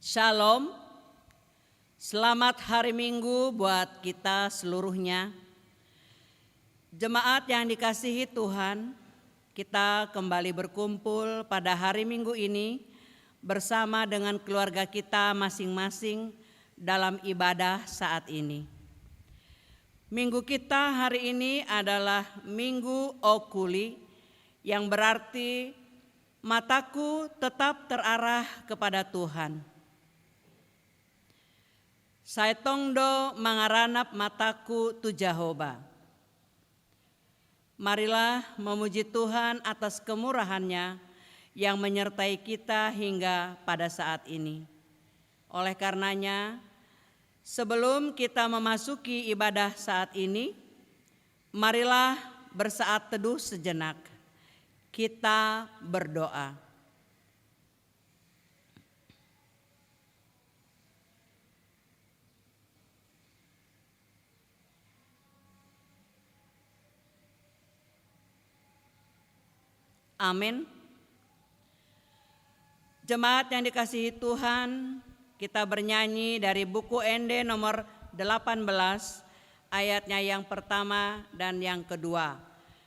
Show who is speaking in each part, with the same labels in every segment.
Speaker 1: Shalom, selamat hari Minggu buat kita seluruhnya. Jemaat yang dikasihi Tuhan, kita kembali berkumpul pada hari Minggu ini bersama dengan keluarga kita masing-masing dalam ibadah saat ini. Minggu kita hari ini adalah Minggu Okuli, yang berarti mataku tetap terarah kepada Tuhan. Saetongdo mangaranap mataku tu Jehovah. Marilah memuji Tuhan atas kemurahan-Nya yang menyertai kita hingga pada saat ini. Oleh karenanya, sebelum kita memasuki ibadah saat ini, marilah bersaat teduh sejenak. Kita berdoa. Amin. Jemaat yang dikasihi Tuhan, kita bernyanyi dari buku Ende nomor 18, ayatnya yang pertama dan yang kedua.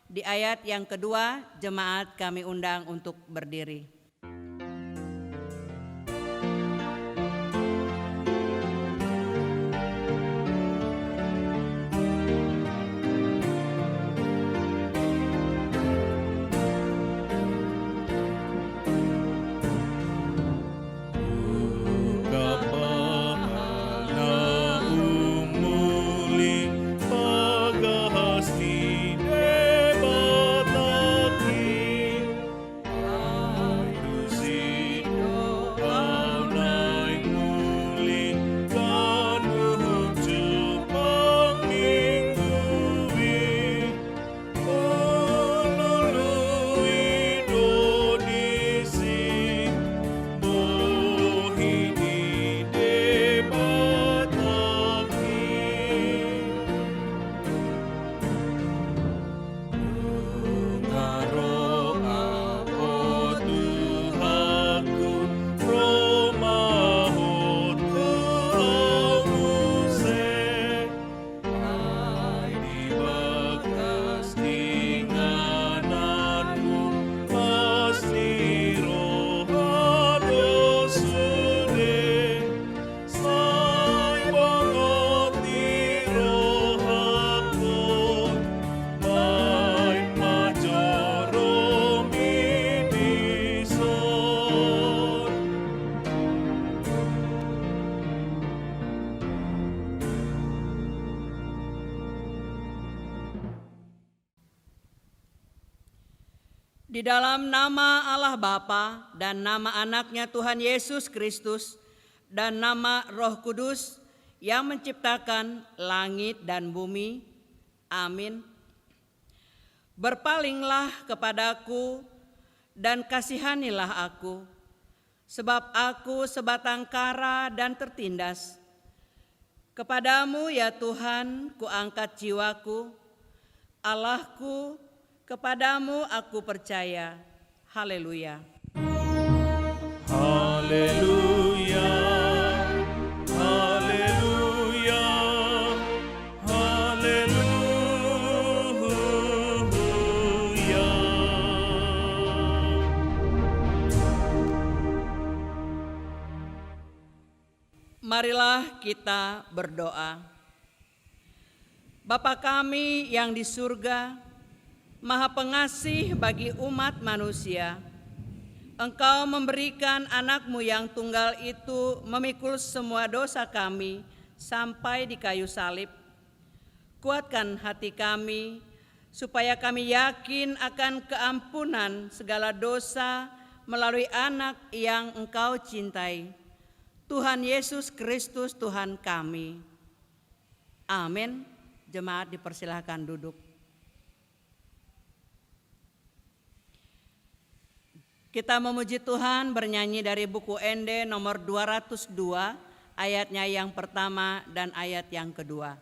Speaker 1: Di ayat yang kedua, jemaat kami undang untuk berdiri. Di dalam nama Allah Bapa dan nama anaknya Tuhan Yesus Kristus dan nama Roh Kudus yang menciptakan langit dan bumi. Amin. Berpalinglah kepadaku dan kasihanilah aku, sebab aku sebatang kara dan tertindas. Kepadamu ya Tuhan kuangkat jiwaku, Allahku, kepadamu aku percaya. Haleluya.
Speaker 2: Haleluya. Haleluya. Haleluya.
Speaker 1: Marilah kita berdoa. Bapa kami yang di surga, Maha Pengasih bagi umat manusia, Engkau memberikan anak-Mu yang tunggal itu memikul semua dosa kami sampai di kayu salib. Kuatkan hati kami, supaya kami yakin akan keampunan segala dosa melalui anak yang Engkau cintai, Tuhan Yesus Kristus Tuhan kami. Amin. Jemaat dipersilahkan duduk. Kita memuji Tuhan bernyanyi dari buku Ende nomor 202, ayatnya yang pertama dan ayat yang kedua.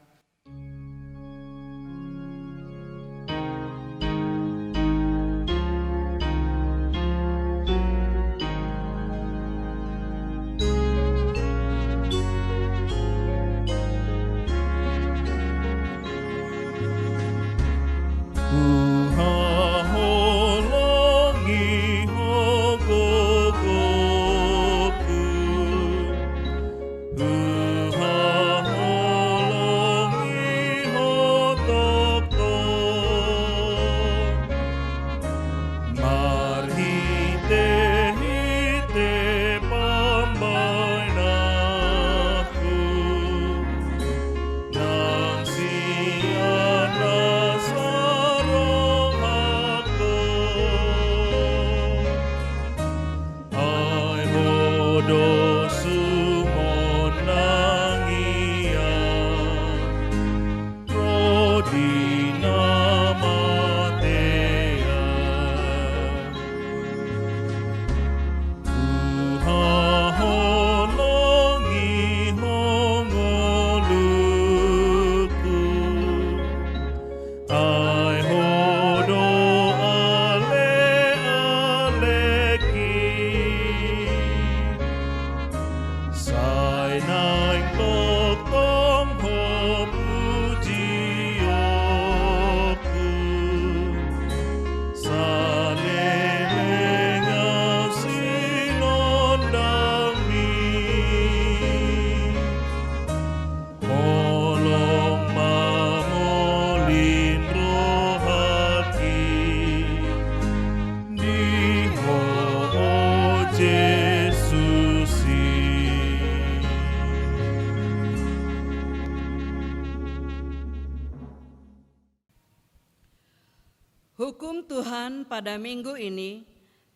Speaker 1: Hukum Tuhan pada minggu ini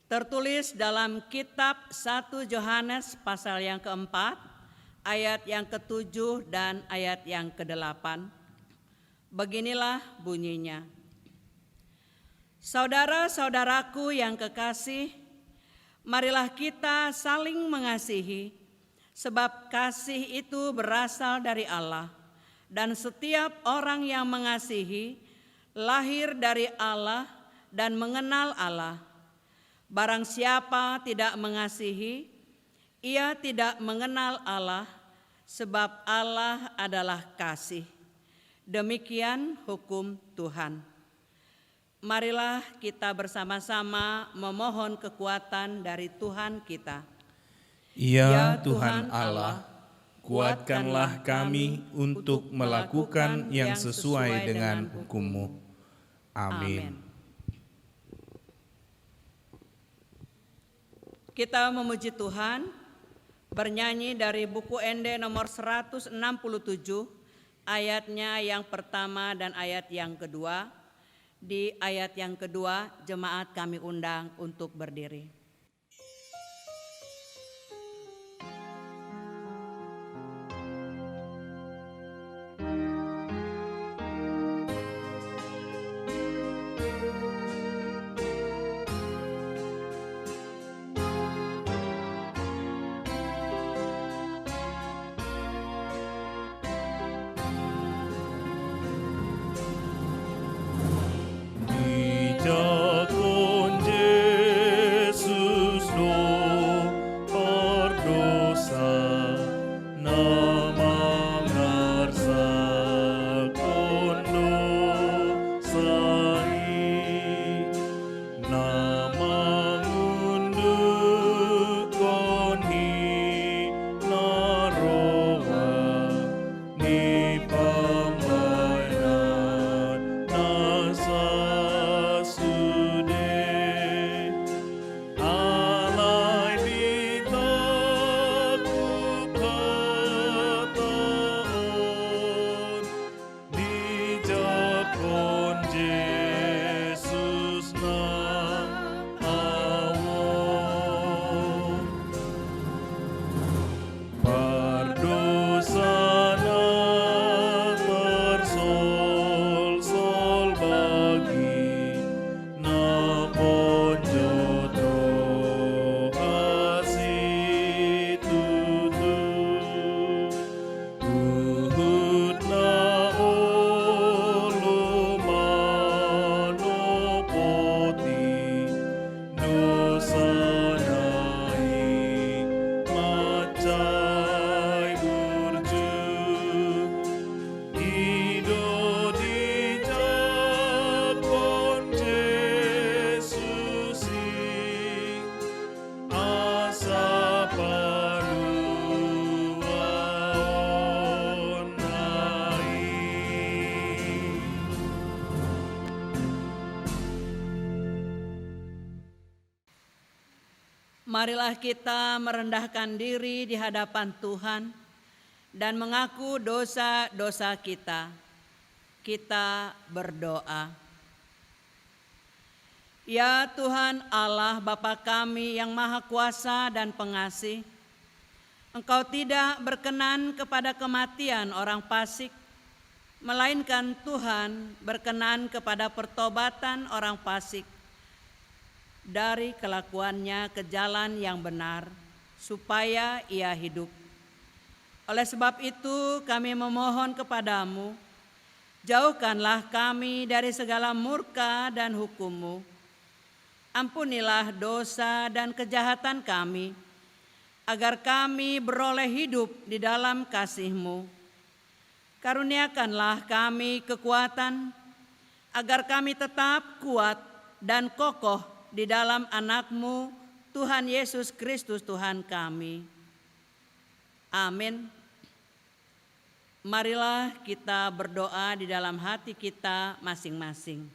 Speaker 1: tertulis dalam kitab 1 Yohanes pasal yang keempat, ayat yang ke-7 dan ayat yang ke-8. Beginilah bunyinya. Saudara-saudaraku yang kekasih, marilah kita saling mengasihi, sebab kasih itu berasal dari Allah, dan setiap orang yang mengasihi lahir dari Allah dan mengenal Allah. Barang siapa tidak mengasihi, ia tidak mengenal Allah, sebab Allah adalah kasih. Demikian hukum Tuhan. Marilah kita bersama-sama memohon kekuatan dari Tuhan kita.
Speaker 3: Ya Tuhan Allah, kuatkanlah kami untuk melakukan yang sesuai dengan hukum-Mu. Amin.
Speaker 1: Kita memuji Tuhan, bernyanyi dari buku Ende nomor 167, ayatnya yang pertama dan ayat yang kedua. Di ayat yang kedua, jemaat kami undang untuk berdiri. Marilah kita merendahkan diri di hadapan Tuhan dan mengaku dosa-dosa kita. Kita berdoa. Ya Tuhan Allah Bapa kami yang Maha Kuasa dan Pengasih, Engkau tidak berkenan kepada kematian orang fasik, melainkan Tuhan berkenan kepada pertobatan orang fasik dari kelakuannya ke jalan yang benar, supaya ia hidup. Oleh sebab itu kami memohon kepadamu, jauhkanlah kami dari segala murka dan hukum-Mu. Ampunilah dosa dan kejahatan kami, agar kami beroleh hidup di dalam kasih-Mu. Karuniakanlah kami kekuatan, agar kami tetap kuat dan kokoh di dalam anak-Mu, Tuhan Yesus Kristus Tuhan kami. Amin. Marilah kita berdoa di dalam hati kita masing-masing.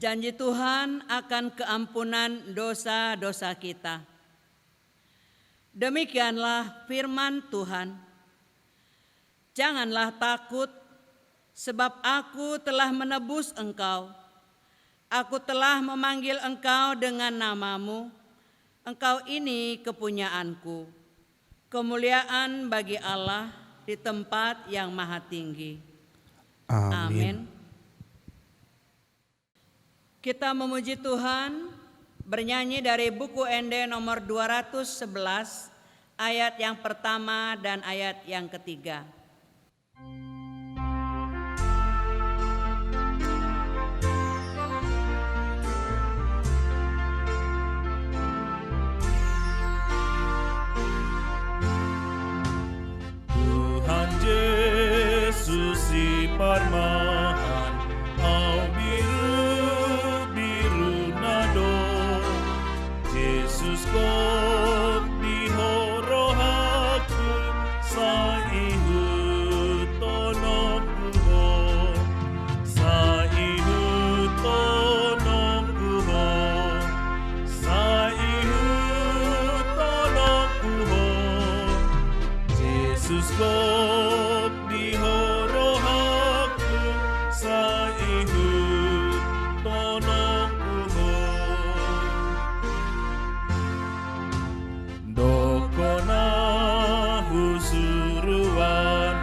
Speaker 1: Janji Tuhan akan keampunan dosa-dosa kita. Demikianlah firman Tuhan. Janganlah takut, sebab aku telah menebus engkau. Aku telah memanggil engkau dengan namamu. Engkau ini kepunyaanku. Kemuliaan bagi Allah di tempat yang maha tinggi. Amin. Kita memuji Tuhan, bernyanyi dari buku ND nomor 211, ayat yang pertama dan ayat yang ketiga.
Speaker 2: Tuhan Yesus si Parmahan, au biru nado, Yesus kok dihorohaku, saihut tonom kuho, saihut tonom kuho, saihut tonom kuho, Yesus kok dihorohaku, saihut tonom kuho. Dokona husuruan,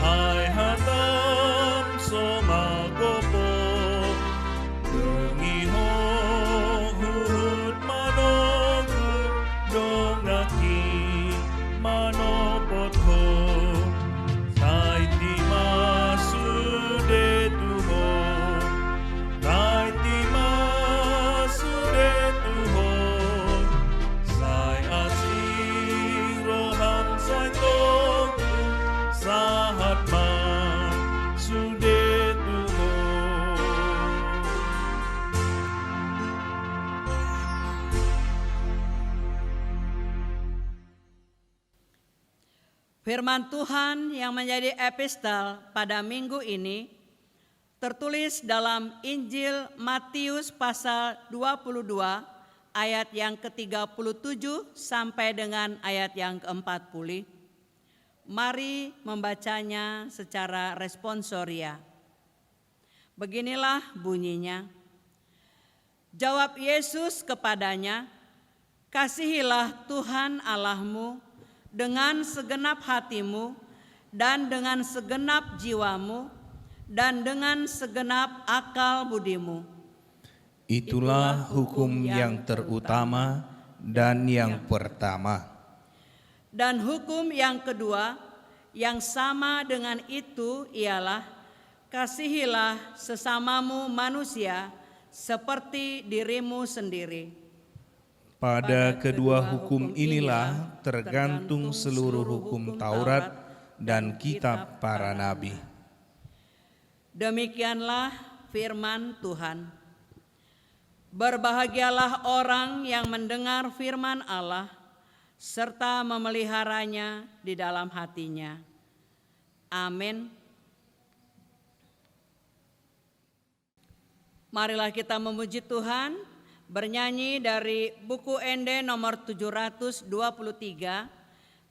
Speaker 2: ai hatam somagopo, bengiho huhut manongku, dongaki manopotho, taiti masude tuho, taiti masude tuho, sai asirohan sai tongku, sahat masude tuho.
Speaker 1: Firman Tuhan yang menjadi epistel pada minggu ini tertulis dalam Injil Matius pasal 22 ayat yang ke-37 sampai dengan ayat yang ke-40. Mari membacanya secara responsoria. Beginilah bunyinya. Jawab Yesus kepadanya, "Kasihilah Tuhan Allahmu dengan segenap hatimu, dan dengan segenap jiwamu, dan dengan segenap akal budimu."
Speaker 3: Itulah hukum yang terutama dan yang pertama.
Speaker 1: Dan hukum yang kedua, yang sama dengan itu ialah, kasihilah sesamamu manusia seperti dirimu sendiri.
Speaker 3: Pada kedua hukum inilah tergantung seluruh hukum Taurat dan kitab para nabi.
Speaker 1: Demikianlah firman Tuhan. Berbahagialah orang yang mendengar firman Allah serta memeliharanya di dalam hatinya. Amin. Marilah kita memuji Tuhan, bernyanyi dari buku ND nomor 723,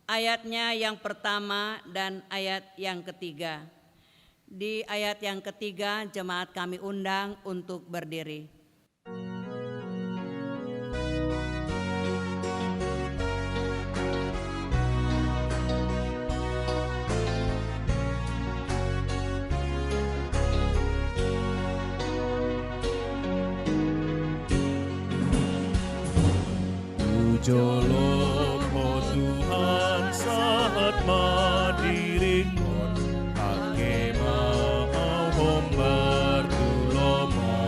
Speaker 1: ayatnya yang pertama dan ayat yang ketiga. Di ayat yang ketiga, jemaat kami undang untuk berdiri.
Speaker 2: Jolong oh Tuhan saat madirikon, ake mau hombar tulomo.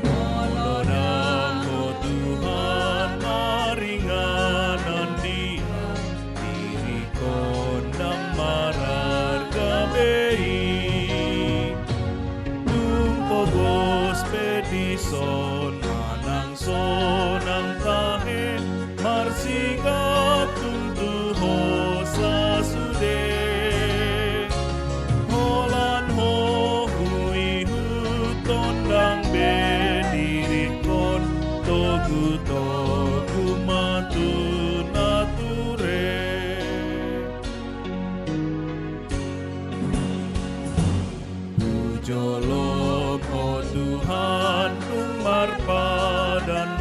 Speaker 2: Molodang oh Tuhan maringanan dia, dirikon nang marar kabei. Tumpo gospedison manang sonang tahe marsigat tung Tuhan.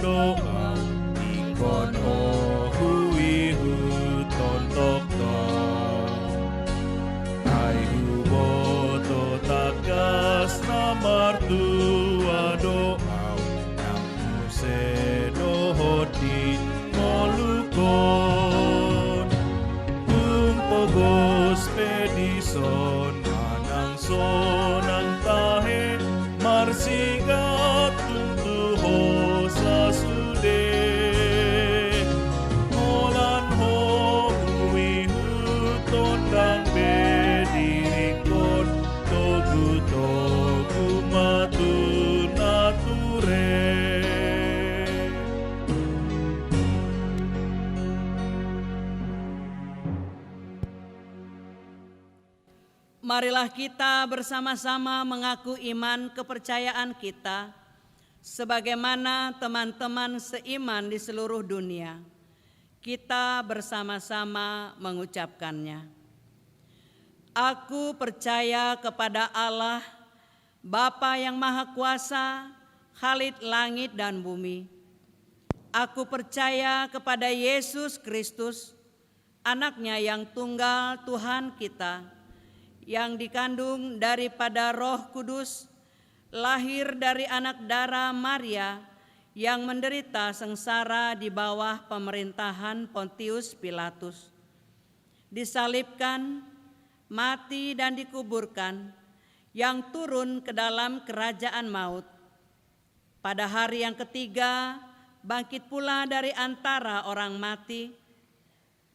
Speaker 2: doa ikon hui huton tok tok ai huboto takas namar tua doa nang se dohoti molukon umpogos pedison manang sonang tahe marsigat tuntuho sa sude holan ho hui huton dang bedirikon togu togu matu nature.
Speaker 1: Marilah kita bersama-sama mengaku iman kepercayaan kita sebagaimana teman-teman seiman di seluruh dunia. Kita bersama-sama mengucapkannya. Aku percaya kepada Allah, Bapa yang Maha Kuasa, Khalid langit dan bumi. Aku percaya kepada Yesus Kristus, Anaknya yang tunggal Tuhan kita, yang dikandung daripada Roh Kudus, lahir dari anak darah Maria, yang menderita sengsara di bawah pemerintahan Pontius Pilatus, disalibkan, mati dan dikuburkan, yang turun ke dalam kerajaan maut. Pada hari yang ketiga, bangkit pula dari antara orang mati,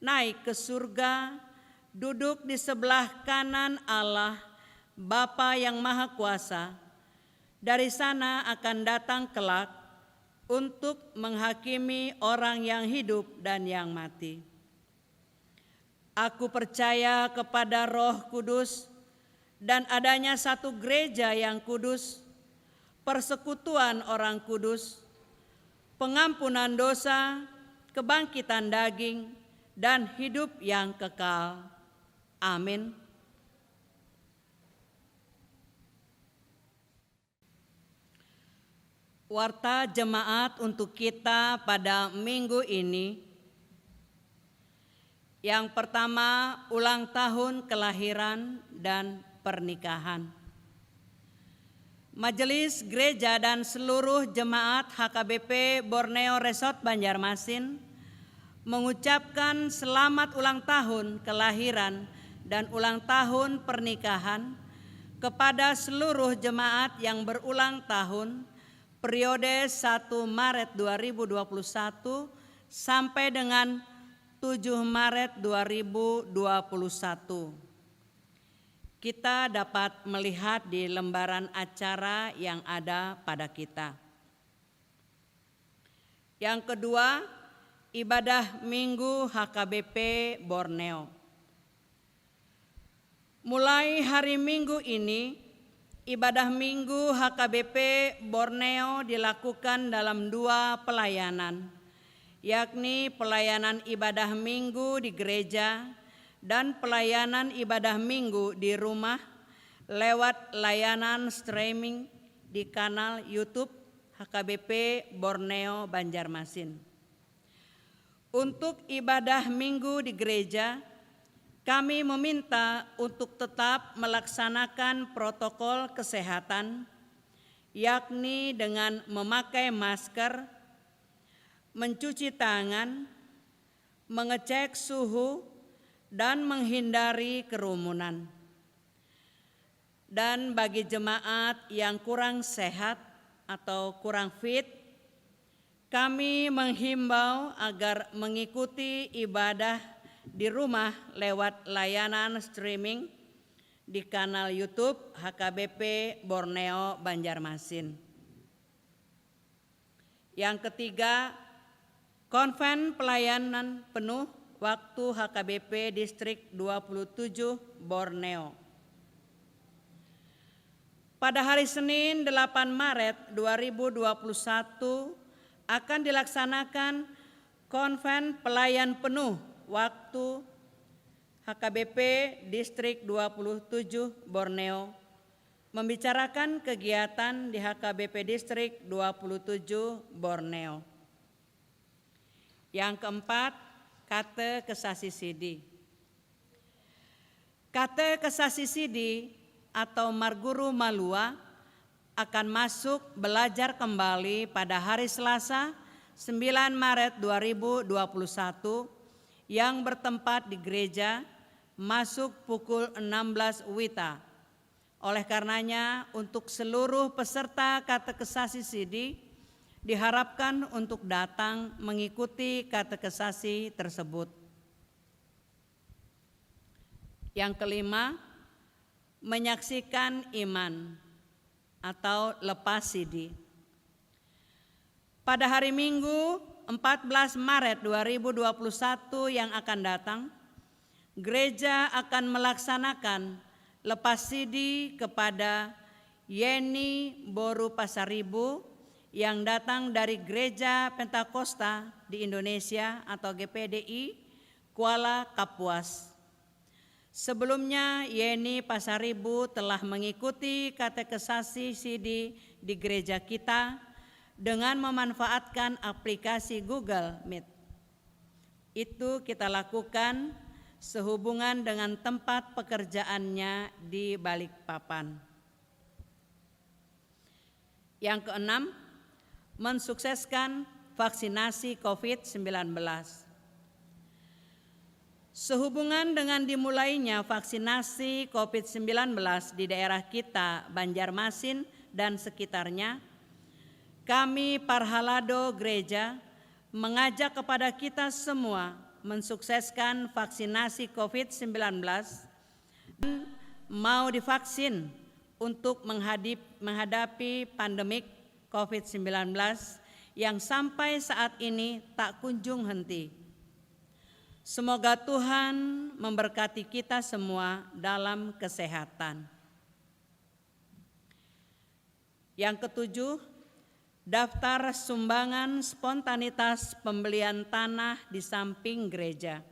Speaker 1: naik ke surga, duduk di sebelah kanan Allah, Bapa yang Maha Kuasa. Dari sana akan datang kelak untuk menghakimi orang yang hidup dan yang mati. Aku percaya kepada Roh Kudus dan adanya satu gereja yang kudus, persekutuan orang kudus, pengampunan dosa, kebangkitan daging, dan hidup yang kekal. Amin. Warta jemaat untuk kita pada minggu ini. Yang pertama, ulang tahun kelahiran dan pernikahan. Majelis Gereja dan seluruh jemaat HKBP Borneo Resort Banjarmasin mengucapkan selamat ulang tahun kelahiran dan ulang tahun pernikahan kepada seluruh jemaat yang berulang tahun periode 1 Maret 2021 sampai dengan 7 Maret 2021. Kita dapat melihat di lembaran acara yang ada pada kita. Yang kedua, ibadah Minggu HKBP Borneo. Mulai hari Minggu ini, ibadah Minggu HKBP Borneo dilakukan dalam 2 pelayanan, yakni pelayanan ibadah Minggu di gereja dan pelayanan ibadah Minggu di rumah lewat layanan streaming di kanal YouTube HKBP Borneo Banjarmasin. Untuk ibadah Minggu di gereja, kami meminta untuk tetap melaksanakan protokol kesehatan, yakni dengan memakai masker, mencuci tangan, mengecek suhu, dan menghindari kerumunan. Dan bagi jemaat yang kurang sehat atau kurang fit, kami menghimbau agar mengikuti ibadah di rumah lewat layanan streaming di kanal YouTube HKBP Borneo Banjarmasin. Yang ketiga, konven pelayanan penuh waktu HKBP Distrik 27 Borneo. Pada hari Senin 8 Maret 2021 akan dilaksanakan konven pelayan penuh waktu HKBP Distrik 27 Borneo membicarakan kegiatan di HKBP Distrik 27 Borneo. Yang keempat, kate kesasi sidi. Kate kesasi sidi atau Marguru Malua akan masuk belajar kembali pada hari Selasa 9 Maret 2021 yang bertempat di gereja masuk pukul 16 WITA. Oleh karenanya untuk seluruh peserta katekesasi sidi diharapkan untuk datang mengikuti katekesasi tersebut. Yang kelima, menyaksikan iman atau lepas sidi. Pada hari Minggu 14 Maret 2021 yang akan datang, gereja akan melaksanakan lepas sidi kepada Yeni Boru Pasaribu yang datang dari Gereja Pentakosta di Indonesia atau GPDI Kuala Kapuas. Sebelumnya Yeni Pasaribu telah mengikuti katekesasi sidi di gereja kita dengan memanfaatkan aplikasi Google Meet. Itu kita lakukan sehubungan dengan tempat pekerjaannya di Balikpapan. Yang keenam, mensukseskan vaksinasi COVID-19. Sehubungan dengan dimulainya vaksinasi COVID-19 di daerah kita, Banjarmasin dan sekitarnya, kami Parhalado Gereja mengajak kepada kita semua mensukseskan vaksinasi COVID-19 dan mau divaksin untuk menghadapi pandemik COVID-19 yang sampai saat ini tak kunjung henti. Semoga Tuhan memberkati kita semua dalam kesehatan. Yang ketujuh, daftar sumbangan spontanitas pembelian tanah di samping gereja.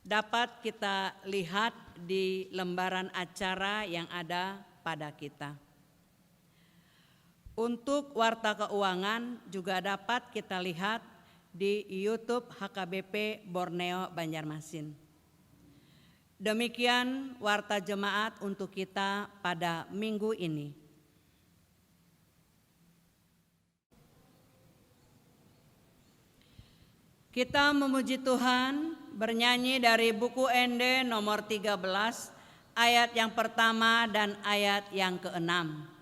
Speaker 1: Dapat kita lihat di lembaran acara yang ada pada kita. Untuk warta keuangan juga dapat kita lihat di YouTube HKBP Borneo Banjarmasin. Demikian warta jemaat untuk kita pada minggu ini. Kita memuji Tuhan bernyanyi dari buku Ende nomor 13 ayat yang pertama dan ayat yang keenam.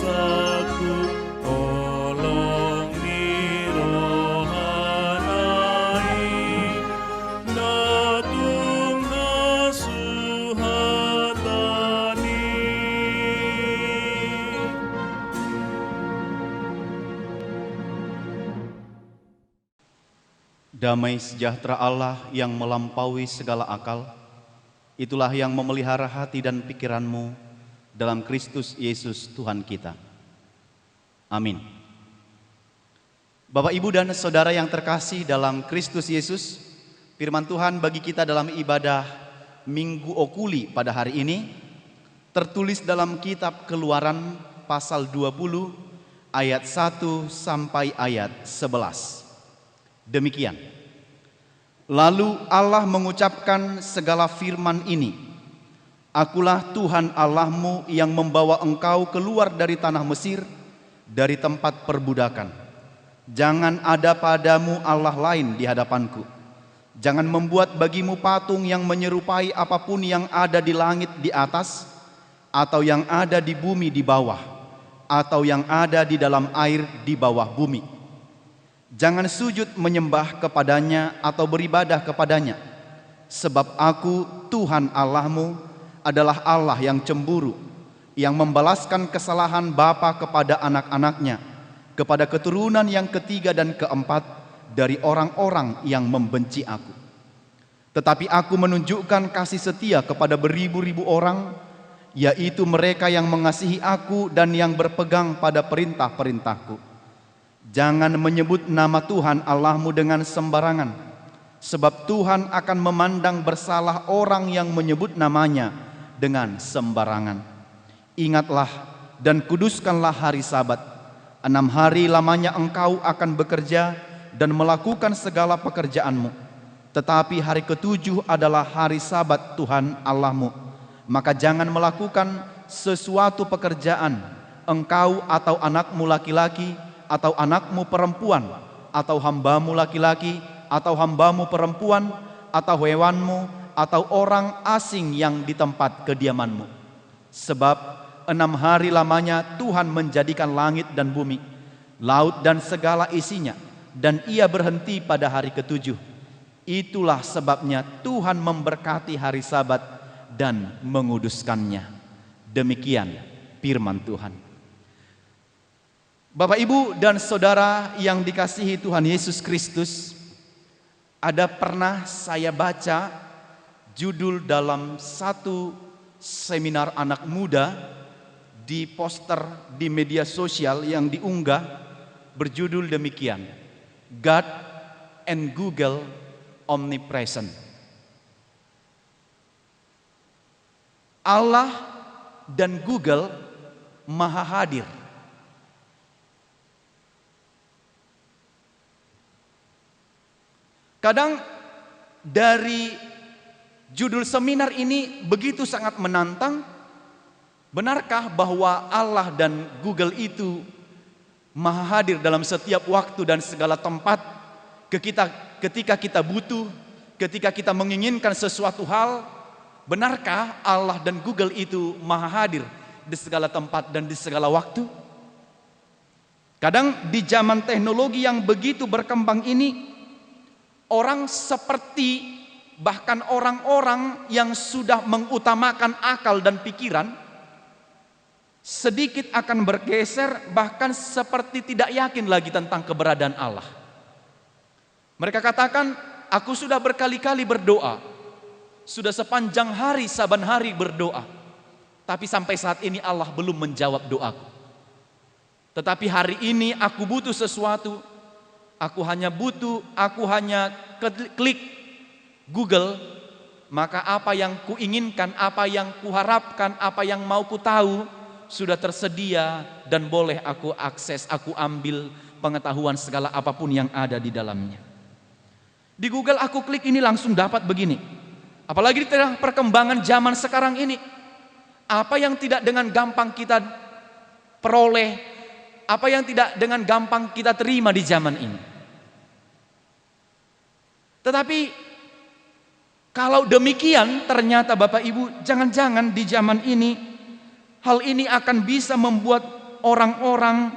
Speaker 2: Sa
Speaker 4: Damai sejahtera Allah yang melampaui segala akal, itulah yang memelihara hati dan pikiranmu dalam Kristus Yesus Tuhan kita. Amin. Bapak, Ibu, dan Saudara yang terkasih dalam Kristus Yesus, firman Tuhan bagi kita dalam ibadah Minggu Okuli pada hari ini tertulis dalam kitab Keluaran pasal 20 ayat 1 sampai ayat 11. Demikian. Lalu Allah mengucapkan segala firman ini, Akulah Tuhan Allahmu yang membawa engkau keluar dari tanah Mesir, dari tempat perbudakan. Jangan ada padamu Allah lain di hadapanku. Jangan membuat bagimu patung yang menyerupai apapun yang ada di langit di atas, atau yang ada di bumi di bawah, atau yang ada di dalam air di bawah bumi. Jangan sujud menyembah kepadanya atau beribadah kepadanya, sebab Aku, Tuhan Allahmu, adalah Allah yang cemburu, yang membalaskan kesalahan bapa kepada anak-anaknya, kepada keturunan yang ketiga dan keempat dari orang-orang yang membenci Aku. Tetapi Aku menunjukkan kasih setia kepada beribu-ribu orang, yaitu mereka yang mengasihi Aku dan yang berpegang pada perintah-perintahku. Jangan menyebut nama Tuhan Allahmu dengan sembarangan, sebab Tuhan akan memandang bersalah orang yang menyebut namanya dengan sembarangan. Ingatlah dan kuduskanlah hari Sabat. 6 hari lamanya engkau akan bekerja dan melakukan segala pekerjaanmu. Tetapi hari ke-7 adalah hari Sabat Tuhan Allahmu. Maka jangan melakukan sesuatu pekerjaan, engkau atau anakmu laki-laki, atau anakmu perempuan, atau hambamu laki-laki, atau hambamu perempuan, atau hewanmu, atau orang asing yang di tempat kediamanmu. Sebab 6 hari lamanya Tuhan menjadikan langit dan bumi, laut dan segala isinya, dan Ia berhenti pada hari ke-7. Itulah sebabnya Tuhan memberkati hari Sabat dan menguduskannya. Demikian firman Tuhan. Bapak, Ibu, dan Saudara yang dikasihi Tuhan Yesus Kristus, ada pernah saya baca judul dalam satu seminar anak muda di poster di media sosial yang diunggah, berjudul demikian, God and Google Omnipresent. Allah dan Google Maha Hadir. Kadang dari judul seminar ini begitu sangat menantang. Benarkah bahwa Allah dan Google itu maha hadir dalam setiap waktu dan segala tempat ketika kita butuh, ketika kita menginginkan sesuatu hal? Benarkah Allah dan Google itu maha hadir di segala tempat dan di segala waktu? Kadang di zaman teknologi yang begitu berkembang ini, orang seperti bahkan orang-orang yang sudah mengutamakan akal dan pikiran sedikit akan bergeser, bahkan seperti tidak yakin lagi tentang keberadaan Allah. Mereka katakan, aku sudah berkali-kali berdoa, sudah sepanjang hari saban hari berdoa, tapi sampai saat ini Allah belum menjawab doaku. Tetapi hari ini aku butuh sesuatu, aku hanya klik Google, maka apa yang kuinginkan, apa yang kuharapkan, apa yang mau ku tahu sudah tersedia dan boleh aku akses, aku ambil pengetahuan segala apapun yang ada di dalamnya. Di Google aku klik ini langsung dapat begini. Apalagi di tengah perkembangan zaman sekarang ini, apa yang tidak dengan gampang kita peroleh, apa yang tidak dengan gampang kita terima di zaman ini. Tetapi kalau demikian, ternyata Bapak Ibu, jangan-jangan di zaman ini hal ini akan bisa membuat orang-orang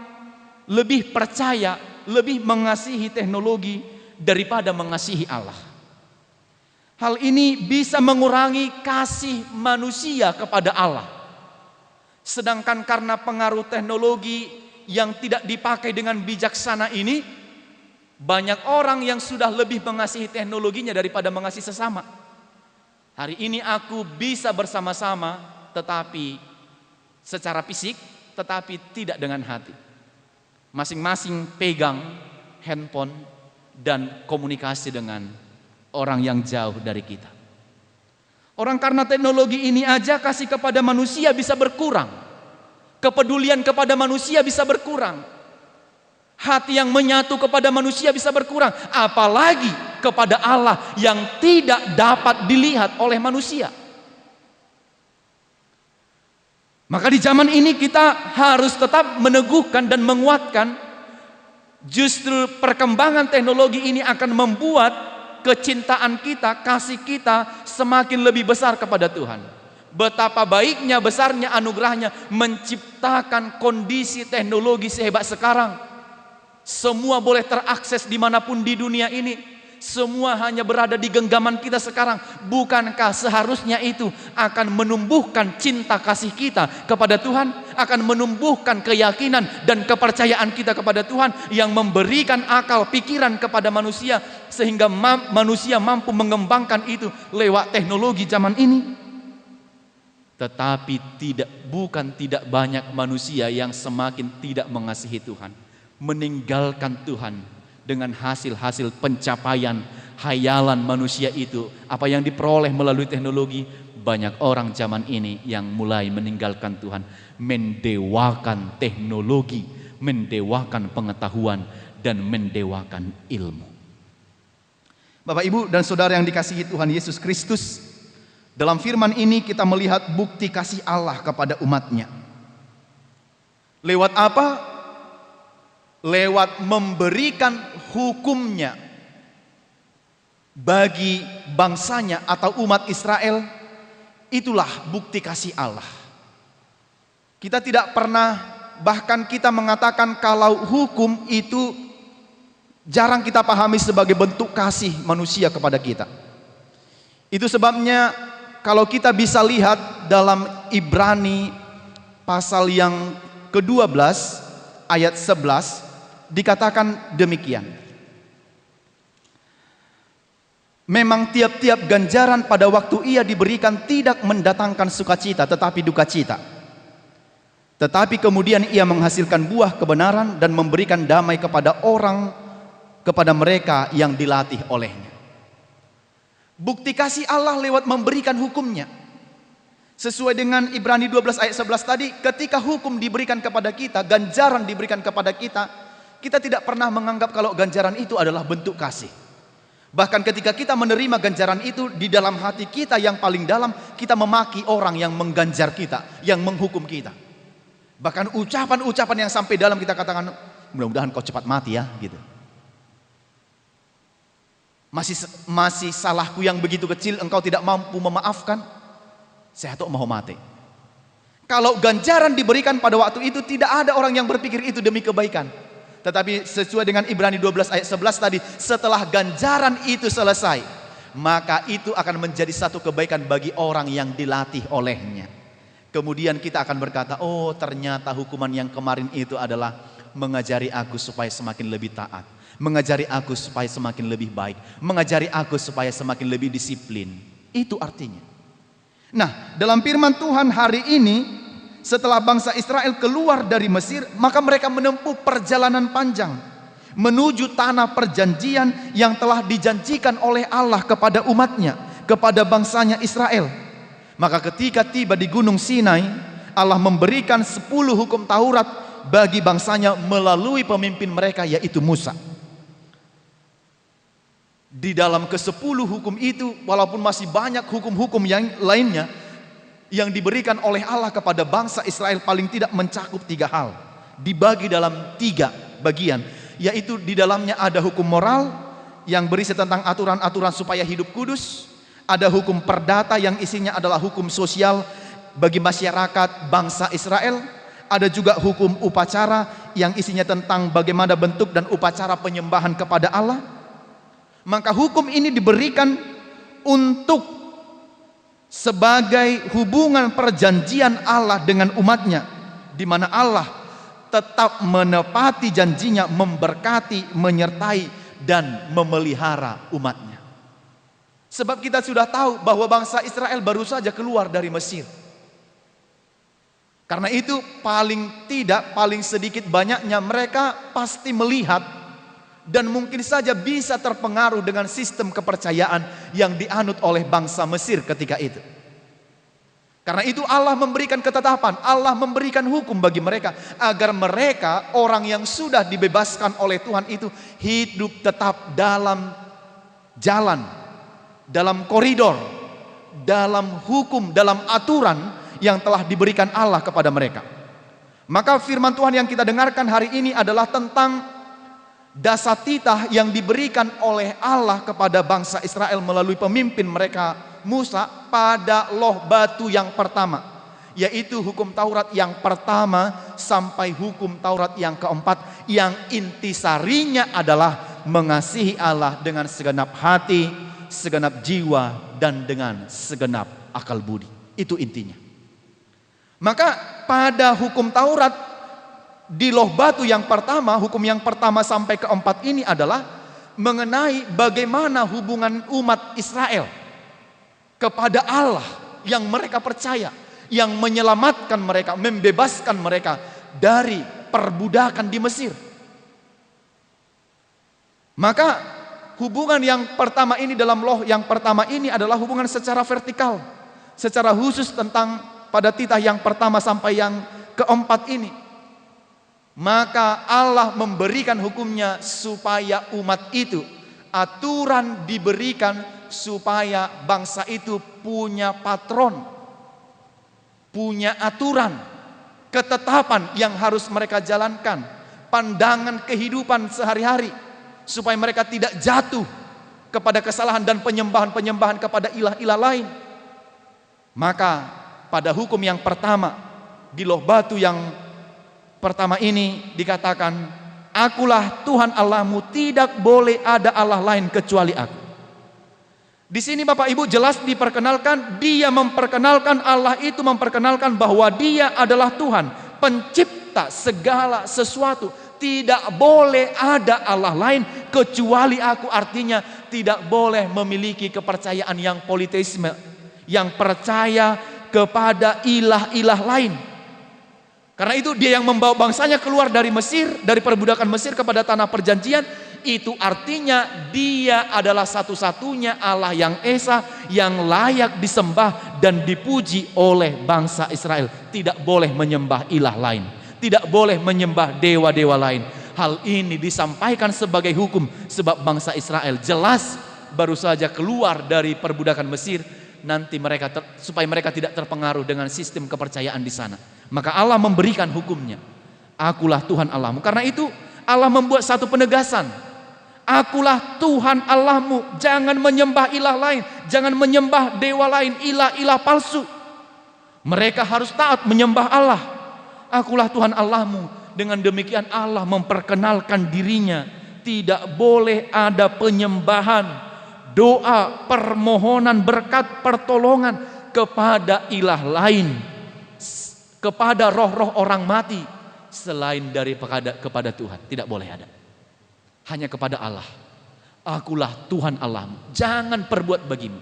Speaker 4: lebih percaya, lebih mengasihi teknologi daripada mengasihi Allah. Hal ini bisa mengurangi kasih manusia kepada Allah. Sedangkan karena pengaruh teknologi yang tidak dipakai dengan bijaksana ini, Banyak orang yang sudah lebih mengasihi teknologinya daripada mengasihi sesama. Hari ini aku bisa bersama-sama tetapi secara fisik, tetapi tidak dengan hati. Masing-masing pegang handphone dan komunikasi dengan orang yang jauh dari kita. Orang karena teknologi ini aja kasih kepada manusia bisa berkurang. Kepedulian kepada manusia bisa berkurang. Hati yang menyatu kepada manusia bisa berkurang. Apalagi kepada Allah yang tidak dapat dilihat oleh manusia. Maka di zaman ini kita harus tetap meneguhkan dan menguatkan. Justru perkembangan teknologi ini akan membuat kecintaan kita, kasih kita semakin lebih besar kepada Tuhan. Betapa baiknya, besarnya anugerahnya menciptakan kondisi teknologi sehebat sekarang. Semua boleh terakses dimanapun di dunia ini. Semua hanya berada di genggaman kita sekarang. Bukankah seharusnya itu akan menumbuhkan cinta kasih kita kepada Tuhan, akan menumbuhkan keyakinan dan kepercayaan kita kepada Tuhan, yang memberikan akal pikiran kepada manusia sehingga manusia mampu mengembangkan itu lewat teknologi zaman ini. Tetapi bukan tidak banyak manusia yang semakin tidak mengasihi Tuhan, meninggalkan Tuhan dengan hasil-hasil pencapaian hayalan manusia itu, apa yang diperoleh melalui teknologi. Banyak orang zaman ini yang mulai meninggalkan Tuhan, mendewakan teknologi, mendewakan pengetahuan, dan mendewakan ilmu. Bapak, Ibu, dan saudara yang dikasihi Tuhan Yesus Kristus, dalam firman ini kita melihat bukti kasih Allah kepada umatnya. Lewat apa? Lewat memberikan hukumnya bagi bangsanya atau umat Israel. Itulah bukti kasih Allah. Kita tidak pernah, bahkan kita mengatakan kalau hukum itu jarang kita pahami sebagai bentuk kasih manusia kepada kita. Itu sebabnya kalau kita bisa lihat dalam Ibrani pasal yang ke-12 ayat 11 dikatakan demikian. Memang tiap-tiap ganjaran pada waktu ia diberikan tidak mendatangkan sukacita tetapi duka cita. Tetapi kemudian ia menghasilkan buah kebenaran dan memberikan damai kepada mereka yang dilatih olehnya. Bukti kasih Allah lewat memberikan hukumnya. Sesuai dengan Ibrani 12 ayat 11 tadi, ketika hukum diberikan kepada kita, ganjaran diberikan kepada kita, kita tidak pernah menganggap kalau ganjaran itu adalah bentuk kasih. Bahkan ketika kita menerima ganjaran itu, di dalam hati kita yang paling dalam, kita memaki orang yang mengganjar kita, yang menghukum kita. Bahkan ucapan-ucapan yang sampai dalam kita katakan, mudah-mudahan kau cepat mati ya, gitu. Masih salahku yang begitu kecil engkau tidak mampu memaafkan, saya tuh mau mati. Kalau ganjaran diberikan pada waktu itu, tidak ada orang yang berpikir itu demi kebaikan. Tetapi sesuai dengan Ibrani 12 ayat 11 tadi, setelah ganjaran itu selesai, maka itu akan menjadi satu kebaikan bagi orang yang dilatih olehnya. Kemudian kita akan berkata, oh ternyata hukuman yang kemarin itu adalah mengajari aku supaya semakin lebih taat, mengajari aku supaya semakin lebih baik, mengajari aku supaya semakin lebih disiplin. Itu artinya. Nah, dalam firman Tuhan hari ini, setelah bangsa Israel keluar dari Mesir, maka mereka menempuh perjalanan panjang menuju tanah perjanjian yang telah dijanjikan oleh Allah kepada umatnya, kepada bangsanya Israel. Maka ketika tiba di Gunung Sinai, Allah memberikan 10 hukum Taurat bagi bangsanya melalui pemimpin mereka, yaitu Musa. Di dalam ke-10 hukum itu, walaupun masih banyak hukum-hukum yang lainnya yang diberikan oleh Allah kepada bangsa Israel, paling tidak mencakup 3 hal, dibagi dalam 3 bagian, yaitu di dalamnya ada hukum moral yang berisi tentang aturan-aturan supaya hidup kudus, ada hukum perdata yang isinya adalah hukum sosial bagi masyarakat bangsa Israel, ada juga hukum upacara yang isinya tentang bagaimana bentuk dan upacara penyembahan kepada Allah. Maka hukum ini diberikan untuk sebagai hubungan perjanjian Allah dengan umatnya, di mana Allah tetap menepati janjinya, memberkati, menyertai, dan memelihara umatnya. Sebab kita sudah tahu bahwa bangsa Israel baru saja keluar dari Mesir. Karena itu paling sedikit banyaknya mereka pasti melihat dan mungkin saja bisa terpengaruh dengan sistem kepercayaan yang dianut oleh bangsa Mesir ketika itu. Karena itu Allah memberikan ketetapan, Allah memberikan hukum bagi mereka agar mereka, orang yang sudah dibebaskan oleh Tuhan itu, hidup tetap dalam jalan, dalam koridor, dalam hukum, dalam aturan yang telah diberikan Allah kepada mereka. Maka firman Tuhan yang kita dengarkan hari ini adalah tentang dasatitah yang diberikan oleh Allah kepada bangsa Israel melalui pemimpin mereka Musa pada loh batu yang pertama, yaitu hukum Taurat yang pertama sampai hukum Taurat yang keempat, yang intisarinya adalah mengasihi Allah dengan segenap hati, segenap jiwa, dan dengan segenap akal budi. Itu intinya. Maka pada hukum Taurat di loh batu yang pertama, hukum yang pertama sampai keempat ini adalah mengenai bagaimana hubungan umat Israel kepada Allah yang mereka percaya, yang menyelamatkan mereka, membebaskan mereka dari perbudakan di Mesir. Maka hubungan yang pertama ini dalam loh yang pertama ini adalah hubungan secara vertikal, secara khusus tentang pada titah yang pertama sampai yang keempat ini. Maka Allah memberikan hukumnya supaya umat itu, aturan diberikan supaya bangsa itu punya patron, punya aturan, ketetapan yang harus mereka jalankan, pandangan kehidupan sehari-hari, supaya mereka tidak jatuh kepada kesalahan dan penyembahan-penyembahan kepada ilah-ilah lain. Maka pada hukum yang pertama di loh batu yang pertama ini dikatakan, akulah Tuhan Allahmu, tidak boleh ada Allah lain kecuali aku. Di sini Bapak Ibu jelas diperkenalkan, dia memperkenalkan, Allah itu memperkenalkan bahwa dia adalah Tuhan, pencipta segala sesuatu. Tidak boleh ada Allah lain kecuali aku. Artinya tidak boleh memiliki kepercayaan yang politeisme, yang percaya kepada ilah-ilah lain. Karena itu dia yang membawa bangsanya keluar dari Mesir, dari perbudakan Mesir kepada tanah perjanjian. Itu artinya dia adalah satu-satunya Allah yang esa, yang layak disembah dan dipuji oleh bangsa Israel. Tidak boleh menyembah ilah lain, tidak boleh menyembah dewa-dewa lain. Hal ini disampaikan sebagai hukum, sebab bangsa Israel jelas baru saja keluar dari perbudakan Mesir. Nanti mereka supaya mereka tidak terpengaruh dengan sistem kepercayaan di sana. Maka Allah memberikan hukumnya, akulah Tuhan Allahmu. Karena itu Allah membuat satu penegasan, akulah Tuhan Allahmu. Jangan menyembah ilah lain, jangan menyembah dewa lain, ilah-ilah palsu. Mereka harus taat menyembah Allah. Akulah Tuhan Allahmu. Dengan demikian Allah memperkenalkan dirinya. Tidak boleh ada penyembahan, doa, permohonan, berkat, pertolongan kepada ilah lain, kepada roh-roh orang mati selain dari kepada Tuhan. Tidak boleh ada. Hanya kepada Allah. Akulah Tuhan Allahmu. Jangan perbuat bagimu.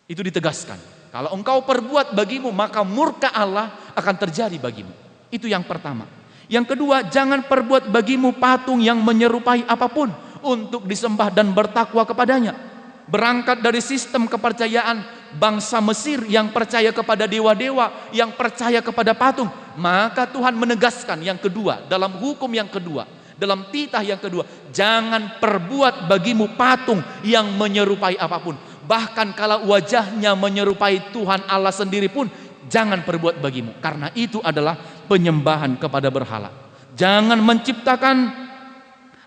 Speaker 4: Itu ditegaskan. Kalau engkau perbuat bagimu, maka murka Allah akan terjadi bagimu. Itu yang pertama. Yang kedua, jangan perbuat bagimu patung yang menyerupai apapun untuk disembah dan bertakwa kepadanya. Berangkat dari sistem kepercayaan bangsa Mesir yang percaya kepada dewa-dewa, yang percaya kepada patung, maka Tuhan menegaskan yang kedua, dalam hukum yang kedua, dalam titah yang kedua, jangan perbuat bagimu patung yang menyerupai apapun. Bahkan kalau wajahnya menyerupai Tuhan Allah sendiri pun jangan perbuat bagimu, karena itu adalah penyembahan kepada berhala. Jangan menciptakan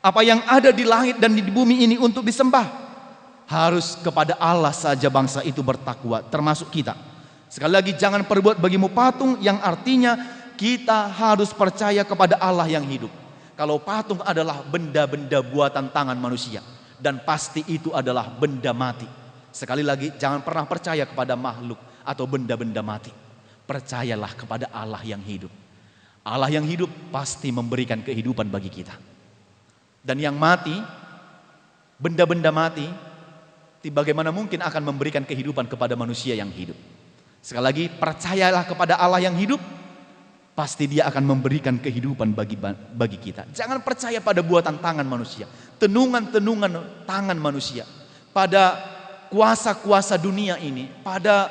Speaker 4: apa yang ada di langit dan di bumi ini untuk disembah. Harus kepada Allah saja bangsa itu bertakwa, termasuk kita. Sekali lagi, jangan perbuat bagimu patung, yang artinya kita harus percaya kepada Allah yang hidup. Kalau patung adalah benda-benda buatan tangan manusia, dan pasti itu adalah benda mati. Sekali lagi, jangan pernah percaya kepada makhluk atau benda-benda mati. Percayalah kepada Allah yang hidup. Allah yang hidup pasti memberikan kehidupan bagi kita. Dan yang mati benda-benda mati, bagaimana mungkin akan memberikan kehidupan kepada manusia yang hidup? Sekali lagi, percayalah kepada Allah yang hidup, pasti Dia akan memberikan kehidupan bagi kita. Jangan percaya pada buatan tangan manusia, tenungan-tenungan tangan manusia, pada kuasa-kuasa dunia ini, pada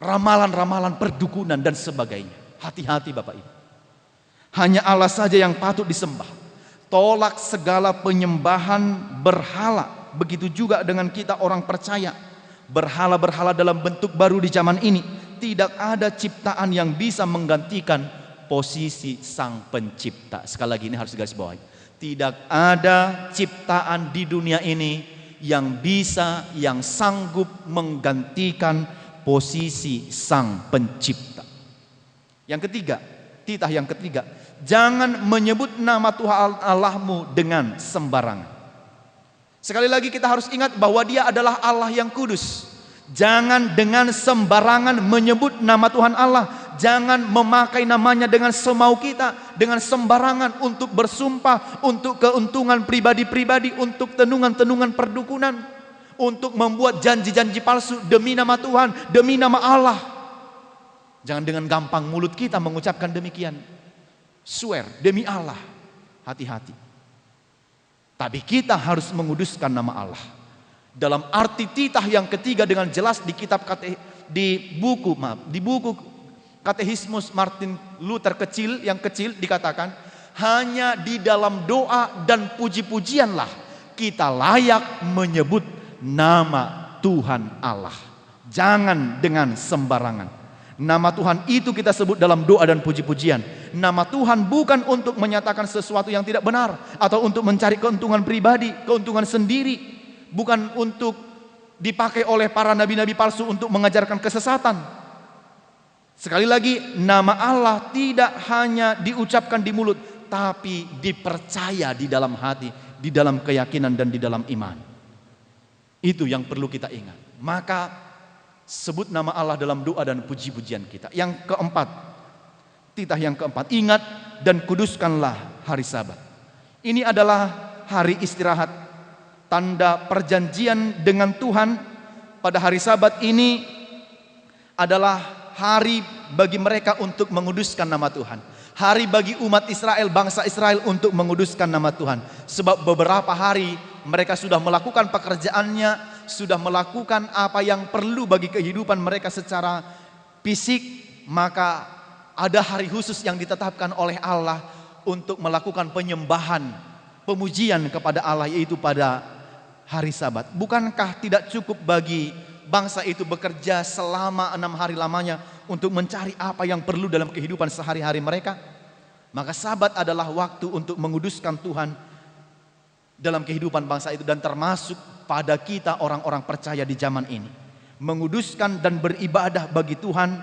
Speaker 4: ramalan-ramalan perdukunan dan sebagainya. Hati-hati Bapak Ibu. Hanya Allah saja yang patut disembah. Tolak segala penyembahan berhala. Begitu juga dengan kita orang percaya. Berhala-berhala dalam bentuk baru di zaman ini. Tidak ada ciptaan yang bisa menggantikan posisi Sang Pencipta. Sekali lagi ini harus digaris bawahi. Tidak ada ciptaan di dunia ini yang bisa, yang sanggup menggantikan posisi Sang Pencipta. Yang ketiga, titah yang ketiga, jangan menyebut nama Tuhan Allahmu dengan sembarangan. Sekali lagi kita harus ingat bahwa Dia adalah Allah yang kudus. Jangan dengan sembarangan menyebut nama Tuhan Allah. Jangan memakai namanya dengan semau kita, dengan sembarangan untuk bersumpah, untuk keuntungan pribadi-pribadi, untuk tenungan-tenungan perdukunan, untuk membuat janji-janji palsu demi nama Tuhan, demi nama Allah. Jangan dengan gampang mulut kita mengucapkan demikian. Swear demi Allah. Hati-hati. Tapi kita harus menguduskan nama Allah. Dalam arti titah yang ketiga dengan jelas di buku Katekismus Martin Luther yang kecil dikatakan, hanya di dalam doa dan puji-pujianlah kita layak menyebut nama Tuhan Allah. Jangan dengan sembarangan. Nama Tuhan itu kita sebut dalam doa dan puji-pujian. Nama Tuhan bukan untuk menyatakan sesuatu yang tidak benar, atau untuk mencari keuntungan pribadi, keuntungan sendiri. Bukan untuk dipakai oleh para nabi-nabi palsu untuk mengajarkan kesesatan. Sekali lagi, nama Allah tidak hanya diucapkan di mulut, tapi dipercaya di dalam hati, di dalam keyakinan dan di dalam iman. Itu yang perlu kita ingat. Maka sebut nama Allah dalam doa dan puji-pujian kita. Yang keempat, titah yang keempat, ingat dan kuduskanlah hari Sabat. Ini adalah hari istirahat, tanda perjanjian dengan Tuhan. Pada hari Sabat ini adalah hari bagi mereka untuk menguduskan nama Tuhan. Hari bagi umat Israel, bangsa Israel untuk menguduskan nama Tuhan. Sebab beberapa hari mereka sudah melakukan pekerjaannya, sudah melakukan apa yang perlu bagi kehidupan mereka secara fisik. Maka ada hari khusus yang ditetapkan oleh Allah untuk melakukan penyembahan, pemujian kepada Allah, yaitu pada hari Sabat. Bukankah tidak cukup bagi bangsa itu bekerja selama 6 hari lamanya untuk mencari apa yang perlu dalam kehidupan sehari-hari mereka? Maka Sabat adalah waktu untuk menguduskan Tuhan dalam kehidupan bangsa itu, dan termasuk pada kita orang-orang percaya di zaman ini. Menguduskan dan beribadah bagi Tuhan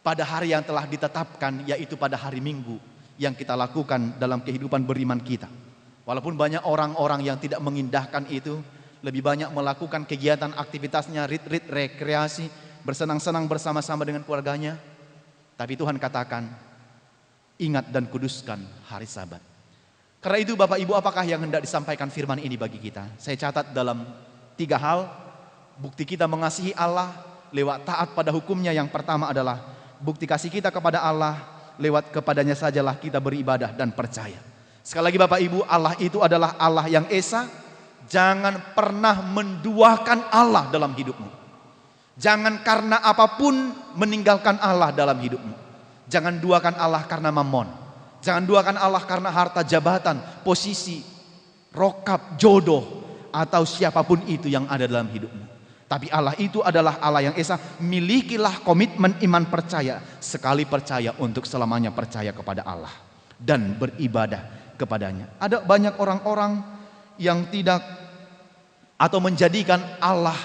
Speaker 4: pada hari yang telah ditetapkan, yaitu pada hari Minggu yang kita lakukan dalam kehidupan beriman kita. Walaupun banyak orang-orang yang tidak mengindahkan itu, lebih banyak melakukan kegiatan aktivitasnya, rit-rit, rekreasi, bersenang-senang bersama-sama dengan keluarganya. Tapi Tuhan katakan, ingat dan kuduskan hari Sabat. Karena itu Bapak Ibu, apakah yang hendak disampaikan firman ini bagi kita? Saya catat dalam 3 hal. Bukti kita mengasihi Allah lewat taat pada hukumnya. Yang pertama adalah bukti kasih kita kepada Allah lewat kepadanya sajalah kita beribadah dan percaya. Sekali lagi Bapak Ibu, Allah itu adalah Allah yang esa. Jangan pernah menduakan Allah dalam hidupmu. Jangan karena apapun meninggalkan Allah dalam hidupmu. Jangan duakan Allah karena mamon. Jangan duakan Allah karena harta, jabatan, posisi, rokap, jodoh, atau siapapun itu yang ada dalam hidupmu. Tapi Allah itu adalah Allah yang esa. Milikilah komitmen iman percaya. Sekali percaya untuk selamanya percaya kepada Allah dan beribadah kepadanya. Ada banyak orang-orang yang tidak atau menjadikan Allah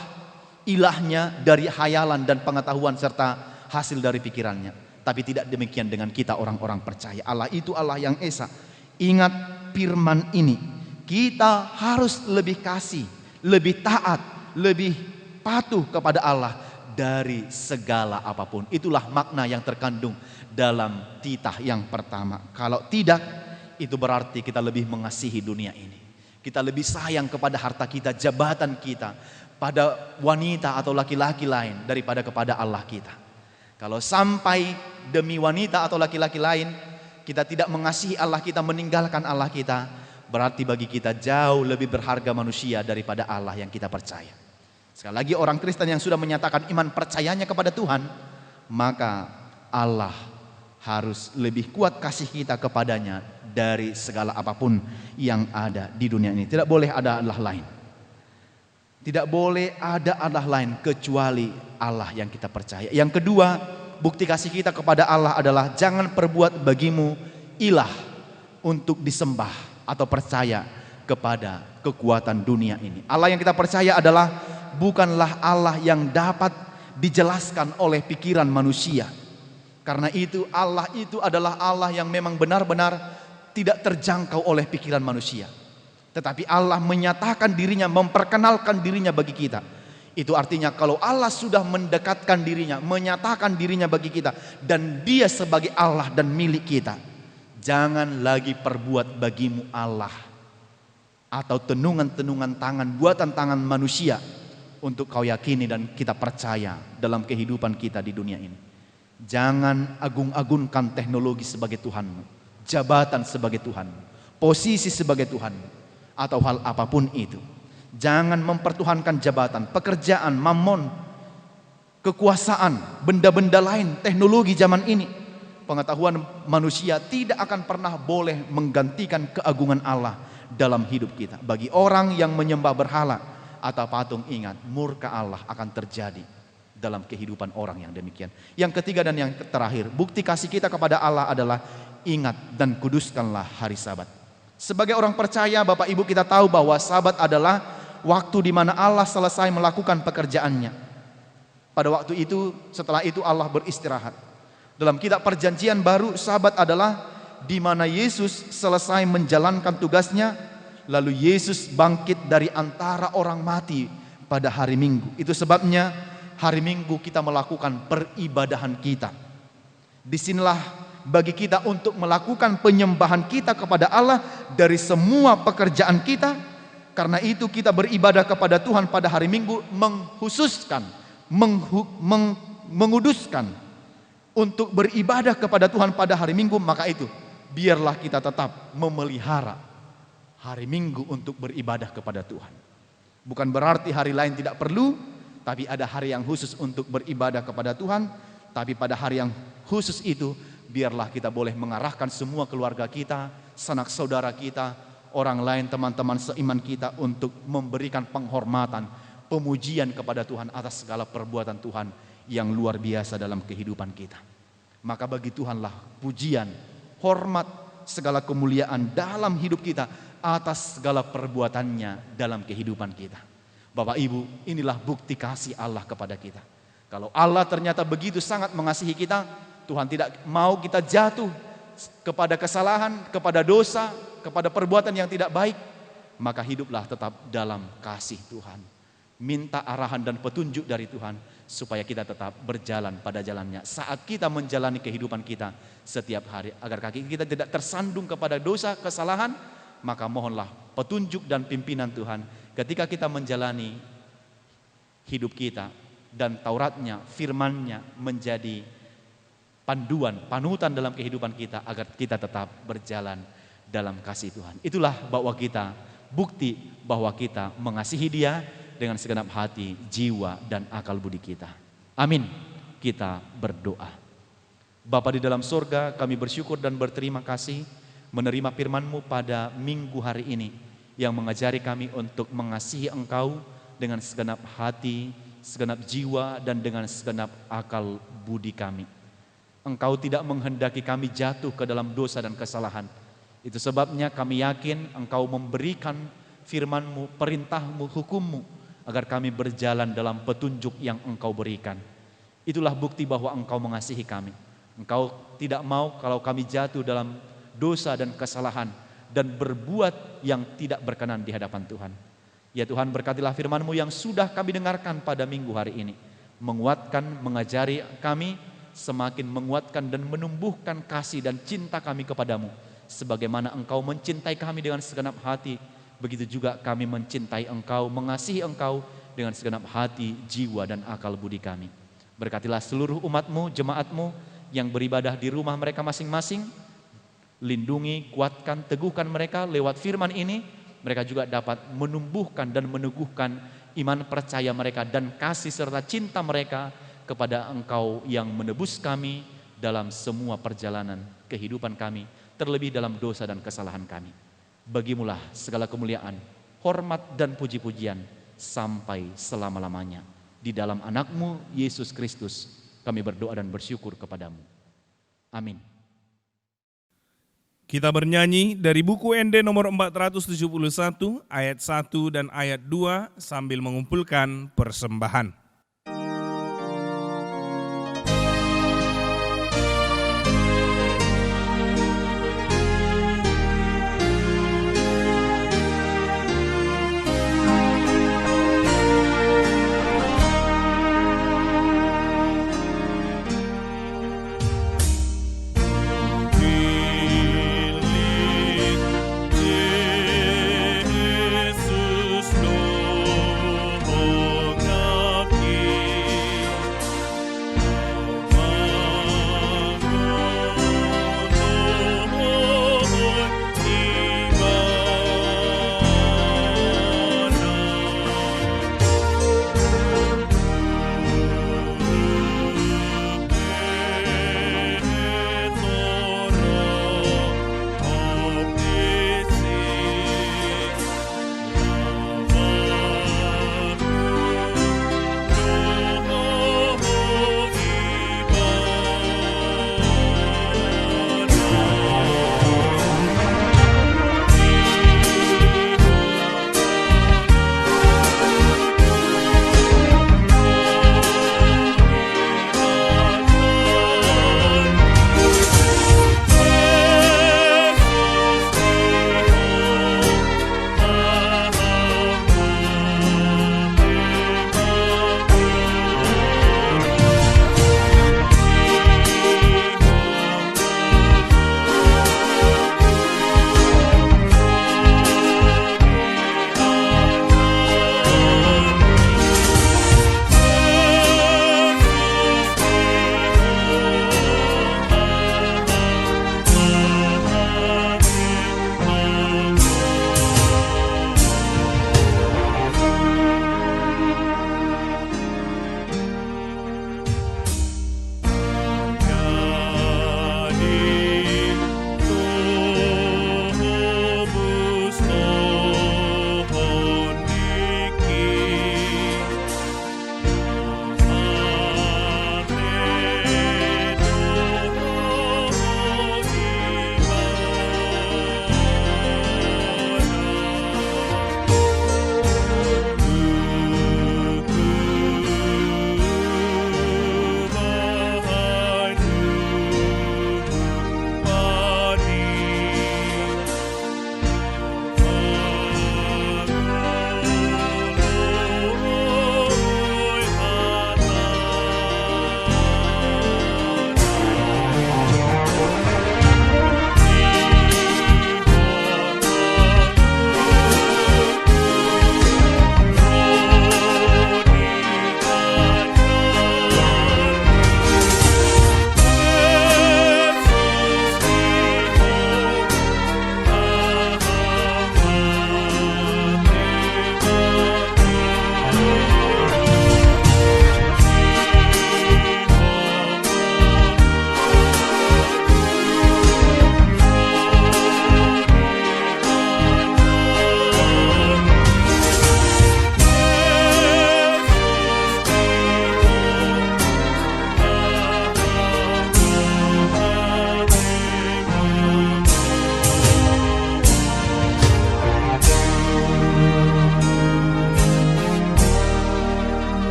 Speaker 4: ilahnya dari hayalan dan pengetahuan serta hasil dari pikirannya. Tapi tidak demikian dengan kita orang-orang percaya. Allah itu Allah yang esa. Ingat firman ini. Kita harus lebih kasih, lebih taat, lebih patuh kepada Allah dari segala apapun. Itulah makna yang terkandung dalam titah yang pertama. Kalau tidak, itu berarti kita lebih mengasihi dunia ini. Kita lebih sayang kepada harta kita, jabatan kita, pada wanita atau laki-laki lain daripada kepada Allah kita. Kalau sampai demi wanita atau laki-laki lain kita tidak mengasihi Allah kita, meninggalkan Allah kita, berarti bagi kita jauh lebih berharga manusia daripada Allah yang kita percaya. Sekali lagi, orang Kristen yang sudah menyatakan iman percayanya kepada Tuhan, maka Allah harus lebih kuat kasih kita kepadanya dari segala apapun yang ada di dunia ini. Tidak boleh ada Allah lain. Tidak boleh ada Allah lain kecuali Allah yang kita percaya. Yang kedua, bukti kasih kita kepada Allah adalah jangan perbuat bagimu ilah untuk disembah atau percaya kepada kekuatan dunia ini. Allah yang kita percaya adalah bukanlah Allah yang dapat dijelaskan oleh pikiran manusia. Karena itu Allah itu adalah Allah yang memang benar-benar tidak terjangkau oleh pikiran manusia. Tetapi Allah menyatakan dirinya, memperkenalkan dirinya bagi kita. Itu artinya kalau Allah sudah mendekatkan dirinya, menyatakan dirinya bagi kita, dan Dia sebagai Allah dan milik kita, jangan lagi perbuat bagimu Allah atau tenungan-tenungan tangan, buatan tangan manusia untuk kau yakini dan kita percaya dalam kehidupan kita di dunia ini. Jangan agung-agungkan teknologi sebagai Tuhanmu, jabatan sebagai Tuhanmu, posisi sebagai Tuhanmu, atau hal apapun itu. Jangan mempertuhankan jabatan, pekerjaan, mamon, kekuasaan, benda-benda lain, teknologi zaman ini. Pengetahuan manusia tidak akan pernah boleh menggantikan keagungan Allah dalam hidup kita. Bagi orang yang menyembah berhala atau patung, ingat, murka Allah akan terjadi dalam kehidupan orang yang demikian. Yang ketiga dan yang terakhir, bukti kasih kita kepada Allah adalah ingat dan kuduskanlah hari Sabat. Sebagai orang percaya, Bapak Ibu, kita tahu bahwa Sabat adalah waktu di mana Allah selesai melakukan pekerjaannya. Pada waktu itu, setelah itu Allah beristirahat. Dalam kitab Perjanjian Baru, Sabat adalah di mana Yesus selesai menjalankan tugasnya, lalu Yesus bangkit dari antara orang mati pada hari Minggu. Itu sebabnya hari Minggu kita melakukan peribadahan kita. Disinilah bagi kita untuk melakukan penyembahan kita kepada Allah dari semua pekerjaan kita. Karena itu kita beribadah kepada Tuhan pada hari Minggu, mengkhususkan, menguduskan untuk beribadah kepada Tuhan pada hari Minggu. Maka itu biarlah kita tetap memelihara hari Minggu untuk beribadah kepada Tuhan. Bukan berarti hari lain tidak perlu, tapi ada hari yang khusus untuk beribadah kepada Tuhan. Tapi pada hari yang khusus itu, biarlah kita boleh mengarahkan semua keluarga kita, sanak saudara kita, orang lain, teman-teman seiman kita untuk memberikan penghormatan, pemujian kepada Tuhan atas segala perbuatan Tuhan yang luar biasa dalam kehidupan kita. Maka bagi Tuhanlah pujian, hormat, segala kemuliaan dalam hidup kita atas segala perbuatannya dalam kehidupan kita. Bapak Ibu, inilah bukti kasih Allah kepada kita. Kalau Allah ternyata begitu sangat mengasihi kita, Tuhan tidak mau kita jatuh kepada kesalahan, kepada dosa, kepada perbuatan yang tidak baik, maka hiduplah tetap dalam kasih Tuhan. Minta arahan dan petunjuk dari Tuhan supaya kita tetap berjalan pada jalannya saat kita menjalani kehidupan kita setiap hari, agar kaki kita tidak tersandung kepada dosa, kesalahan. Maka mohonlah petunjuk dan pimpinan Tuhan ketika kita menjalani hidup kita, dan Tauratnya, firman-Nya menjadi panduan, panutan dalam kehidupan kita agar kita tetap berjalan dalam kasih Tuhan. Itulah bahwa kita, bukti bahwa kita mengasihi Dia dengan segenap hati, jiwa, dan akal budi kita. Amin. Kita berdoa. Bapa di dalam surga, kami bersyukur dan berterima kasih menerima firman-Mu pada minggu hari ini yang mengajari kami untuk mengasihi Engkau dengan segenap hati, segenap jiwa, dan dengan segenap akal budi kami. Engkau tidak menghendaki kami jatuh ke dalam dosa dan kesalahan. Itu sebabnya kami yakin Engkau memberikan firman-Mu, perintah-Mu, hukum-Mu, agar kami berjalan dalam petunjuk yang Engkau berikan. Itulah bukti bahwa Engkau mengasihi kami. Engkau tidak mau kalau kami jatuh dalam dosa dan kesalahan dan berbuat yang tidak berkenan di hadapan Tuhan. Ya Tuhan, berkatilah firman-Mu yang sudah kami dengarkan pada minggu hari ini. Menguatkan, mengajari kami, semakin menguatkan dan menumbuhkan kasih dan cinta kami kepadamu. Sebagaimana Engkau mencintai kami dengan segenap hati,
Speaker 5: begitu juga kami mencintai Engkau, mengasihi Engkau dengan segenap hati, jiwa, dan akal budi kami. Berkatilah seluruh umat-Mu, jemaat-Mu yang beribadah di rumah mereka masing-masing. Lindungi, kuatkan, teguhkan mereka lewat firman ini. Mereka juga dapat menumbuhkan dan meneguhkan iman percaya mereka dan kasih serta cinta mereka kepada Engkau yang menebus kami dalam semua perjalanan kehidupan kami, terlebih dalam dosa dan kesalahan kami. Bagimulah segala kemuliaan, hormat, dan puji-pujian sampai selama-lamanya. Di dalam anak-Mu Yesus Kristus kami berdoa dan bersyukur kepadamu. Amin.
Speaker 3: Kita bernyanyi dari buku ND nomor 471 ayat 1 dan ayat 2 sambil mengumpulkan persembahan.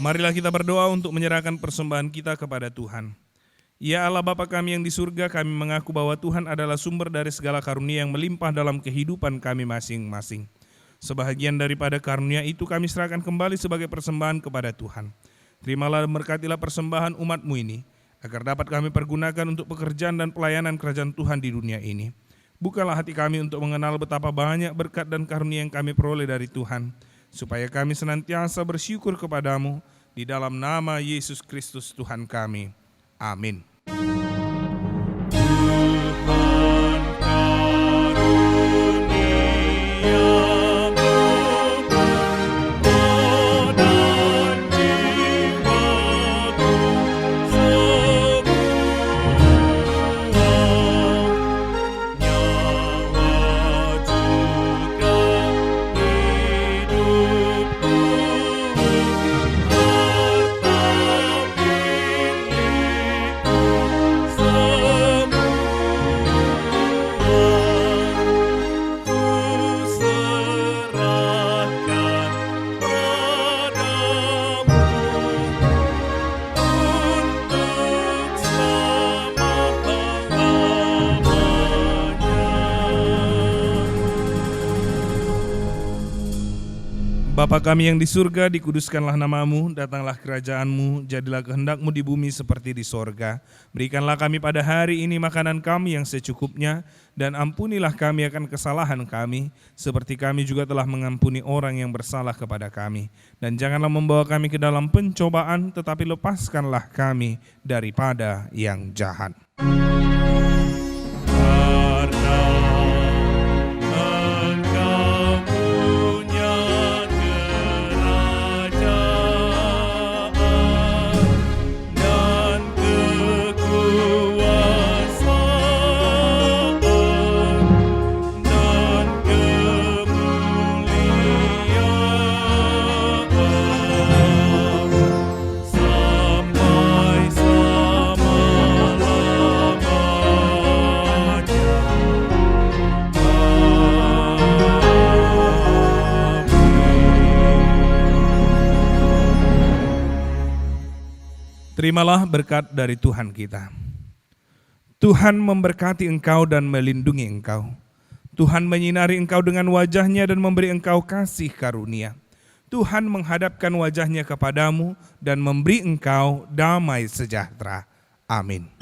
Speaker 3: Marilah kita berdoa untuk menyerahkan persembahan kita kepada Tuhan. Ya Allah Bapa kami yang di surga, kami mengaku bahwa Tuhan adalah sumber dari segala karunia yang melimpah dalam kehidupan kami masing-masing. Sebahagian daripada karunia itu kami serahkan kembali sebagai persembahan kepada Tuhan. Terimalah dan berkatilah persembahan umat-Mu ini, agar dapat kami pergunakan untuk pekerjaan dan pelayanan kerajaan Tuhan di dunia ini. Bukalah hati kami untuk mengenal betapa banyak berkat dan karunia yang kami peroleh dari Tuhan, supaya kami senantiasa bersyukur kepadamu di dalam nama Yesus Kristus Tuhan kami. Amin. Bapa kami yang di surga, dikuduskanlah namamu, datanglah kerajaanmu, jadilah kehendakmu di bumi seperti di sorga. Berikanlah kami pada hari ini makanan kami yang secukupnya, dan ampunilah kami akan kesalahan kami, seperti kami juga telah mengampuni orang yang bersalah kepada kami. Dan janganlah membawa kami ke dalam pencobaan, tetapi lepaskanlah kami daripada yang jahat. Terimalah berkat dari Tuhan kita. Tuhan memberkati engkau dan melindungi engkau. Tuhan menyinari engkau dengan wajahnya dan memberi engkau kasih karunia. Tuhan menghadapkan wajahnya kepadamu dan memberi engkau damai sejahtera. Amin.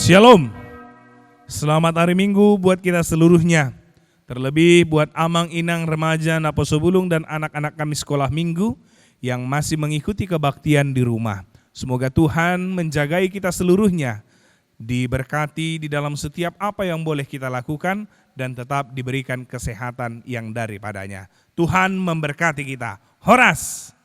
Speaker 3: Shalom, selamat hari Minggu buat kita seluruhnya. Terlebih buat amang, inang, remaja, naposobulung, dan anak-anak kami sekolah minggu yang masih mengikuti kebaktian di rumah. Semoga Tuhan menjagai kita seluruhnya, diberkati di dalam setiap apa yang boleh kita lakukan, dan tetap diberikan kesehatan yang daripadanya. Tuhan memberkati kita. Horas!